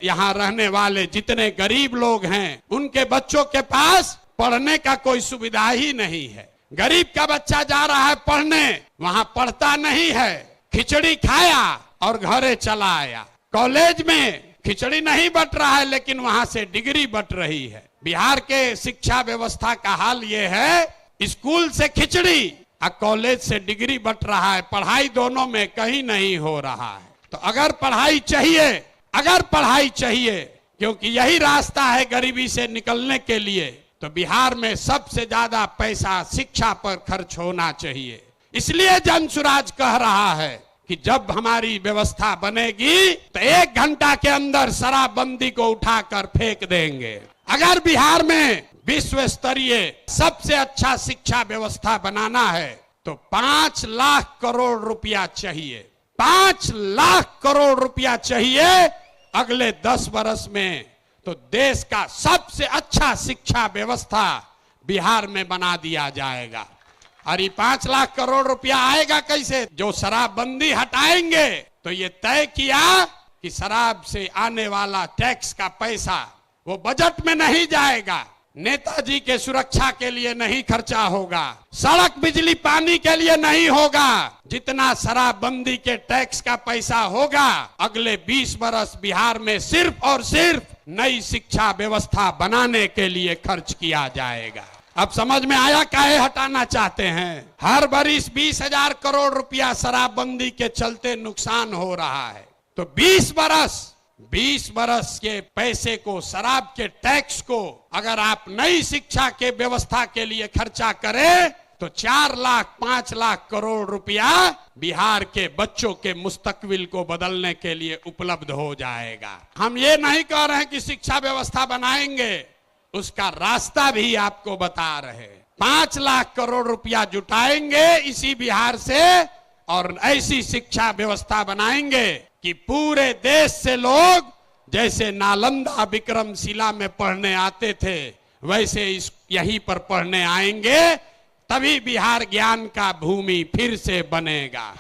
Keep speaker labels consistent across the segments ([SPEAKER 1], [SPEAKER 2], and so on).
[SPEAKER 1] यहाँ रहने वाले जितने गरीब लोग हैं उनके बच्चों के पास पढ़ने का कोई सुविधा ही नहीं है। गरीब का बच्चा जा रहा है पढ़ने, वहाँ पढ़ता नहीं है, खिचड़ी खाया और घरे चला आया। कॉलेज में खिचड़ी नहीं बट रहा है लेकिन वहाँ से डिग्री बट रही है। बिहार के शिक्षा व्यवस्था का हाल ये है, स्कूल से खिचड़ी और कॉलेज से डिग्री बट रहा है, पढ़ाई दोनों में कहीं नहीं हो रहा है। तो अगर पढ़ाई चाहिए क्योंकि यही रास्ता है गरीबी से निकलने के लिए, तो बिहार में सबसे ज्यादा पैसा शिक्षा पर खर्च होना चाहिए। इसलिए जनसुराज कह रहा है कि जब हमारी व्यवस्था बनेगी तो 1 घंटा के अंदर शराबबंदी को उठाकर फेंक देंगे। अगर बिहार में विश्व स्तरीय सबसे अच्छा शिक्षा व्यवस्था बनाना है तो 5 लाख करोड़ रुपया चाहिए। 5 लाख करोड़ रुपया चाहिए अगले 10 वर्ष में, तो देश का सबसे अच्छा शिक्षा व्यवस्था बिहार में बना दिया जाएगा। और ये 5 लाख करोड़ रुपया आएगा कैसे? जो शराबबंदी हटाएंगे तो ये तय किया कि शराब से आने वाला टैक्स का पैसा वो बजट में नहीं जाएगा, नेताजी के सुरक्षा के लिए नहीं खर्चा होगा, सड़क बिजली पानी के लिए नहीं होगा। जितना शराबबंदी के टैक्स का पैसा होगा अगले 20 वर्ष बिहार में सिर्फ और सिर्फ नई शिक्षा व्यवस्था बनाने के लिए खर्च किया जाएगा। अब समझ में आया काहे हटाना चाहते हैं? हर बरिस 20,000 करोड़ रुपया शराबबंदी के चलते नुकसान हो रहा है, तो 20 बरस के पैसे को, शराब के टैक्स को अगर आप नई शिक्षा के व्यवस्था के लिए खर्चा करें तो 4 लाख 5 लाख करोड़ रुपया बिहार के बच्चों के मुस्तकबिल को बदलने के लिए उपलब्ध हो जाएगा। हम ये नहीं कह रहे हैं कि शिक्षा व्यवस्था बनाएंगे, उसका रास्ता भी आपको बता रहे। 5 लाख करोड़ रुपया जुटाएंगे इसी बिहार से और ऐसी शिक्षा व्यवस्था बनाएंगे कि पूरे देश से लोग जैसे नालंदा विक्रमशिला में पढ़ने आते थे वैसे यहीं पर पढ़ने आएंगे, तभी बिहार ज्ञान का भूमि फिर से बनेगा।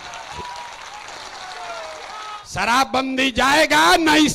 [SPEAKER 1] शराबबंदी जाएगा, नई